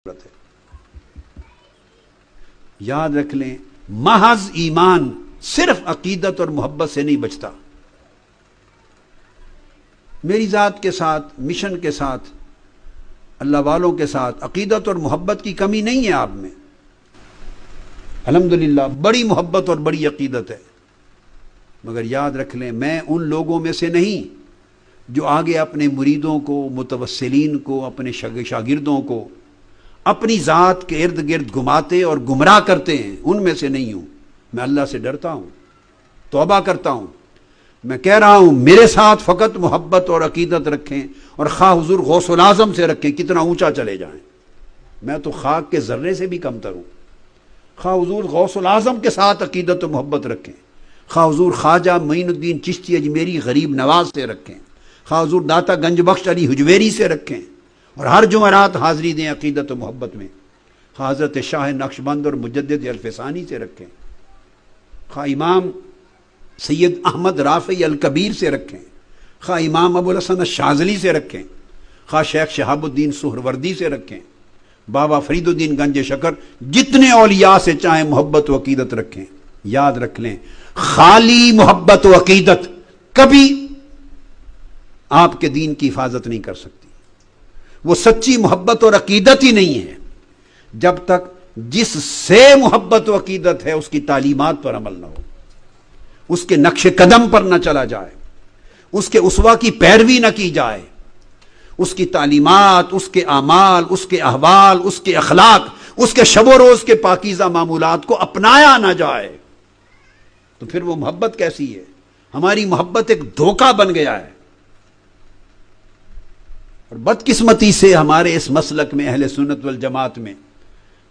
ہے۔ یاد رکھ لیں، محض ایمان صرف عقیدت اور محبت سے نہیں بچتا۔ میری ذات کے ساتھ، مشن کے ساتھ، اللہ والوں کے ساتھ عقیدت اور محبت کی کمی نہیں ہے آپ میں، الحمدللہ بڑی محبت اور بڑی عقیدت ہے، مگر یاد رکھ لیں میں ان لوگوں میں سے نہیں جو آگے اپنے مریدوں کو، متوسلین کو، اپنے شاگردوں کو اپنی ذات کے ارد گرد گھماتے اور گمراہ کرتے ہیں، ان میں سے نہیں ہوں۔ میں اللہ سے ڈرتا ہوں، توبہ کرتا ہوں۔ میں کہہ رہا ہوں میرے ساتھ فقط محبت اور عقیدت رکھیں، اور خواہ حضور غوث العظم سے رکھیں، کتنا اونچا چلے جائیں، میں تو خاک کے ذرے سے بھی کمتر ہوں۔ خواہ حضور غوث العظم کے ساتھ عقیدت و محبت رکھیں، خواہ حضور خواجہ معین الدین چشتی اجمیری غریب نواز سے رکھیں، خواہ حضور داتا گنج بخش علی حجویری سے رکھیں، اور ہر جمعرات حاضری دیں عقیدت و محبت میں، خواہ حضرت شاہ نقشبند اور مجدد الفسانی سے رکھیں، خواہ امام سید احمد رافعی الکبیر سے رکھیں، خواہ امام ابو الحسن الشاذلی سے رکھیں، خواہ شیخ شہاب الدین سہروردی سے رکھیں، بابا فرید الدین گنج شکر، جتنے اولیاء سے چاہیں محبت و عقیدت رکھیں۔ یاد رکھ لیں خالی محبت و عقیدت کبھی آپ کے دین کی حفاظت نہیں کر سکتی۔ وہ سچی محبت اور عقیدت ہی نہیں ہے جب تک جس سے محبت و عقیدت ہے اس کی تعلیمات پر عمل نہ ہو، اس کے نقش قدم پر نہ چلا جائے، اس کے اسوہ کی پیروی نہ کی جائے، اس کی تعلیمات، اس کے اعمال، اس کے احوال، اس کے اخلاق، اس کے شب و روز کے پاکیزہ معمولات کو اپنایا نہ جائے، تو پھر وہ محبت کیسی ہے؟ ہماری محبت ایک دھوکہ بن گیا ہے۔ اور بدقسمتی سے ہمارے اس مسلک میں، اہل سنت والجماعت میں،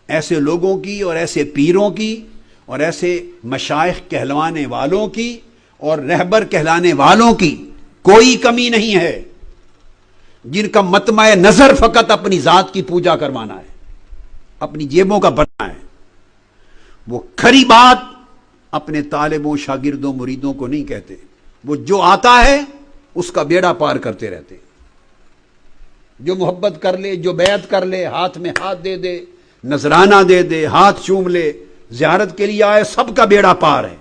ایسے لوگوں کی اور ایسے پیروں کی اور ایسے مشائخ کہلوانے والوں کی اور رہبر کہلانے والوں کی کوئی کمی نہیں ہے، جن کا مطمع نظر فقط اپنی ذات کی پوجا کروانا ہے، اپنی جیبوں کا بننا ہے۔ وہ کھری بات اپنے طالبوں، شاگردوں، مریدوں کو نہیں کہتے، وہ جو آتا ہے اس کا بیڑا پار کرتے رہتے۔ جو محبت کر لے، جو بیعت کر لے، ہاتھ میں ہاتھ دے دے، نذرانہ دے دے، ہاتھ چوم لے، زیارت کے لیے آئے، سب کا بیڑا پار ہے۔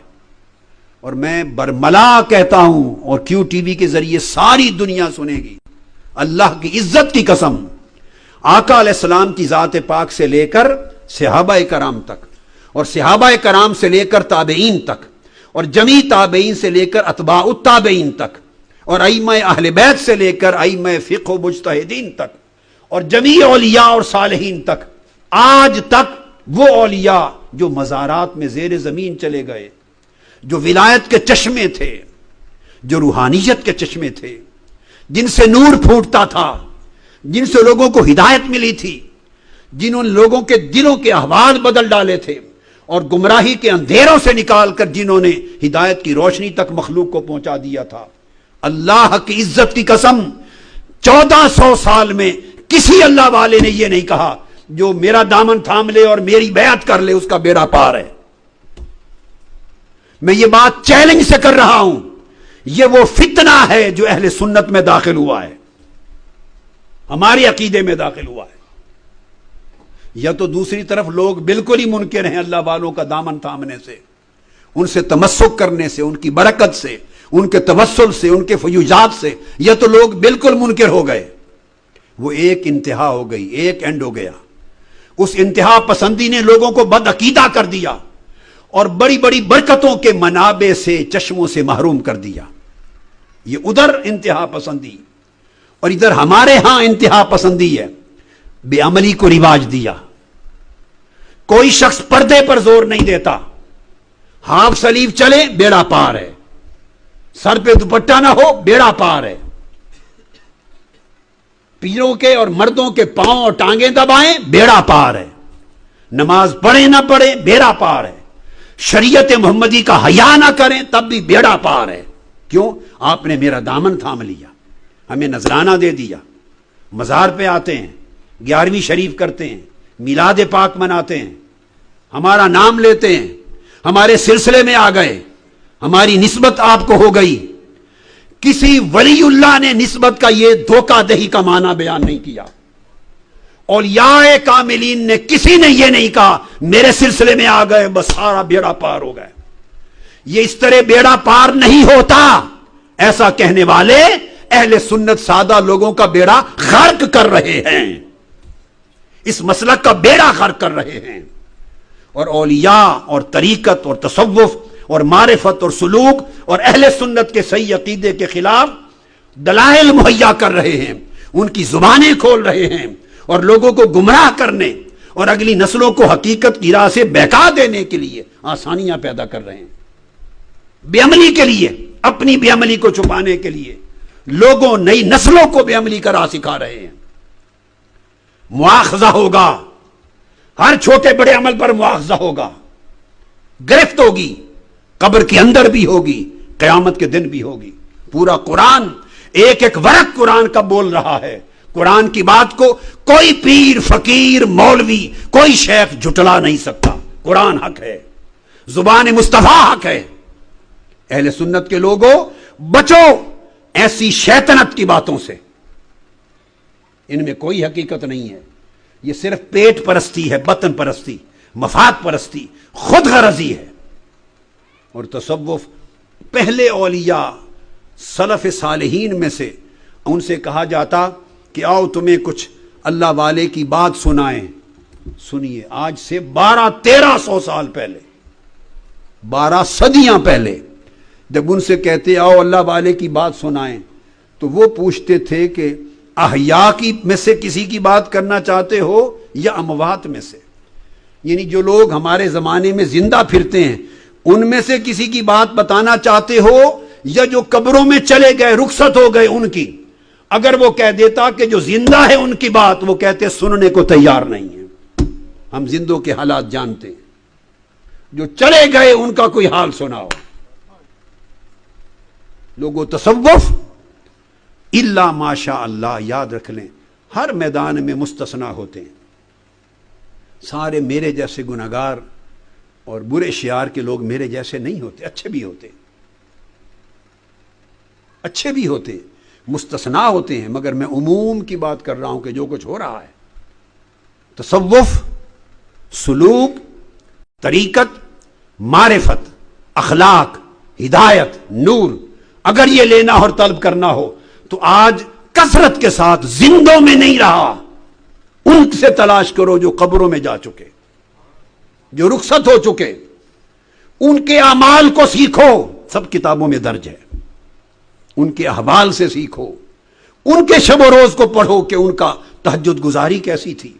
اور میں برملا کہتا ہوں، اور کیو ٹی وی کے ذریعے ساری دنیا سنے گی، اللہ کی عزت کی قسم، آقا علیہ السلام کی ذات پاک سے لے کر صحابہ کرام تک، اور صحابہ کرام سے لے کر تابعین تک، اور جمیع تابعین سے لے کر اتباع التابعین تک، اور ائمہ اہل بیت سے لے کر ائمہ فقہ و مجتہدین تک، اور جمیع اولیاء اور صالحین تک، آج تک وہ اولیاء جو مزارات میں زیر زمین چلے گئے، جو ولایت کے چشمے تھے، جو روحانیت کے چشمے تھے، جن سے نور پھوٹتا تھا، جن سے لوگوں کو ہدایت ملی تھی، جنہوں نے لوگوں کے دلوں کے احوال بدل ڈالے تھے، اور گمراہی کے اندھیروں سے نکال کر جنہوں نے ہدایت کی روشنی تک مخلوق کو پہنچا دیا تھا، اللہ کی عزت کی قسم 1400 سال میں کسی اللہ والے نے یہ نہیں کہا جو میرا دامن تھام لے اور میری بیعت کر لے اس کا بیڑا پار ہے۔ میں یہ بات چیلنج سے کر رہا ہوں، یہ وہ فتنہ ہے جو اہل سنت میں داخل ہوا ہے، ہمارے عقیدے میں داخل ہوا ہے۔ یا تو دوسری طرف لوگ بالکل ہی منکر ہیں اللہ والوں کا دامن تھامنے سے، ان سے تمسک کرنے سے، ان کی برکت سے، ان کے توسل سے، ان کے فیوضات سے، یا تو لوگ بالکل منکر ہو گئے۔ وہ ایک انتہا ہو گئی، ایک اینڈ ہو گیا۔ اس انتہا پسندی نے لوگوں کو بد عقیدہ کر دیا اور بڑی بڑی برکتوں کے منابع سے، چشموں سے محروم کر دیا۔ یہ ادھر انتہا پسندی، اور ادھر ہمارے ہاں انتہا پسندی ہے، بے عملی کو رواج دیا۔ کوئی شخص پردے پر زور نہیں دیتا، ہاف سلیو چلے بیڑا پار ہے، سر پہ دوپٹہ نہ ہو بیڑا پار ہے، پیروں کے اور مردوں کے پاؤں اور ٹانگیں دبائیں بیڑا پار ہے، نماز پڑھیں نہ پڑھیں بیڑا پار ہے، شریعت محمدی کا حیا نہ کریں تب بھی بیڑا پار ہے۔ کیوں؟ آپ نے میرا دامن تھام لیا، ہمیں نذرانہ دے دیا، مزار پہ آتے ہیں، 11ویں شریف کرتے ہیں، میلاد پاک مناتے ہیں، ہمارا نام لیتے ہیں، ہمارے سلسلے میں آ گئے، ہماری نسبت آپ کو ہو گئی۔ کسی ولی اللہ نے نسبت کا یہ دھوکہ دہی کا معنی بیان نہیں کیا، اولیاء کاملین نے کسی نے یہ نہیں کہا میرے سلسلے میں آ گئے بس سارا بیڑا پار ہو گئے. یہ اس طرح بیڑا پار نہیں ہوتا. ایسا کہنے والے اہل سنت سادہ لوگوں کا بیڑا غرق کر رہے ہیں, اس مسلک کا بیڑا غرق کر رہے ہیں. اور اولیاء اور طریقت اور تصوف اور معرفت اور سلوک اور اہل سنت کے صحیح عقیدے کے خلاف دلائل مہیا کر رہے ہیں, ان کی زبانیں کھول رہے ہیں اور لوگوں کو گمراہ کرنے اور اگلی نسلوں کو حقیقت کی راہ سے بہکا دینے کے لیے آسانیاں پیدا کر رہے ہیں. بے عملی کے لیے, اپنی بے عملی کو چھپانے کے لیے لوگوں نئی نسلوں کو بے عملی کا راہ سکھا رہے ہیں. مواخذہ ہوگا, ہر چھوٹے بڑے عمل پر مواخذہ ہوگا, گرفت ہوگی, قبر کے اندر بھی ہوگی, قیامت کے دن بھی ہوگی. پورا قرآن ایک ایک ورق قرآن کا بول رہا ہے. قرآن کی بات کو کوئی پیر, فقیر, مولوی, کوئی شیخ جھٹلا نہیں سکتا. قرآن حق ہے, زبان مصطفیٰ حق ہے. اہل سنت کے لوگوں بچو ایسی شیطنت کی باتوں سے, ان میں کوئی حقیقت نہیں ہے. یہ صرف پیٹ پرستی ہے, بطن پرستی, مفاد پرستی, خود غرضی ہے. اور تصوف پہلے اولیاء سلف صالحین میں سے, ان سے کہا جاتا کہ آؤ تمہیں کچھ اللہ والے کی بات سنائیں. سنیے, آج سے 1200-1300 سال پہلے, 12 صدیاں پہلے جب ان سے کہتے آؤ اللہ والے کی بات سنائیں, تو وہ پوچھتے تھے کہ احیاء کی میں سے کسی کی بات کرنا چاہتے ہو یا اموات میں سے. یعنی جو لوگ ہمارے زمانے میں زندہ پھرتے ہیں ان میں سے کسی کی بات بتانا چاہتے ہو یا جو قبروں میں چلے گئے, رخصت ہو گئے ان کی. اگر وہ کہہ دیتا کہ جو زندہ ہے ان کی بات, وہ کہتے سننے کو تیار نہیں ہے, ہم زندوں کے حالات جانتے ہیں, جو چلے گئے ان کا کوئی حال سناؤ. لوگوں تصوف الا ماشاء اللہ یاد رکھ لیں, ہر میدان میں مستثنا ہوتے ہیں. سارے میرے جیسے گناہگار اور برے شعار کے لوگ میرے جیسے نہیں ہوتے, اچھے بھی ہوتے, اچھے بھی ہوتے, مستثنا ہوتے ہیں. مگر میں عموم کی بات کر رہا ہوں کہ جو کچھ ہو رہا ہے, تصوف, سلوک, طریقت, معرفت, اخلاق, ہدایت, نور, اگر یہ لینا اور طلب کرنا ہو تو آج کثرت کے ساتھ زندوں میں نہیں رہا, ان سے تلاش کرو جو قبروں میں جا چکے, جو رخصت ہو چکے. ان کے اعمال کو سیکھو, سب کتابوں میں درج ہے. ان کے احوال سے سیکھو, ان کے شب و روز کو پڑھو کہ ان کا تہجد گزاری کیسی تھی,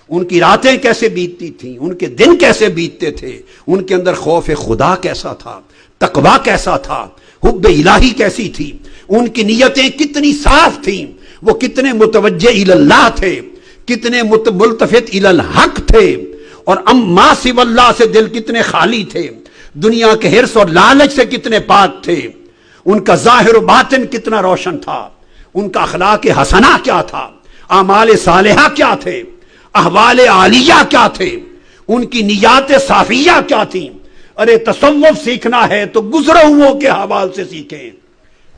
ان کی راتیں کیسے بیتتی تھیں, ان کے دن کیسے بیتتے تھے, ان کے اندر خوف خدا کیسا تھا, تقویٰ کیسا تھا, حب الہی کیسی تھی, ان کی نیتیں کتنی صاف تھیں, وہ کتنے متوجہ اللہ تھے, کتنے ملتفت الحق تھے, اور اما سوی اللہ سے دل کتنے خالی تھے, دنیا کے حرص اور لالچ سے کتنے پاک تھے, ان کا ظاہر و باطن کتنا روشن تھا, ان کا اخلاق حسنہ کیا تھا, اعمال صالحہ کیا تھے, احوال عالیہ کیا تھے, ان کی نیات صافیہ کیا تھیں. ارے تصوف سیکھنا ہے تو گزرے ہوئوں کے حوال سے سیکھیں,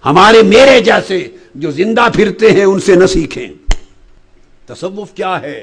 ہمارے میرے جیسے جو زندہ پھرتے ہیں ان سے نہ سیکھیں. تصوف کیا ہے؟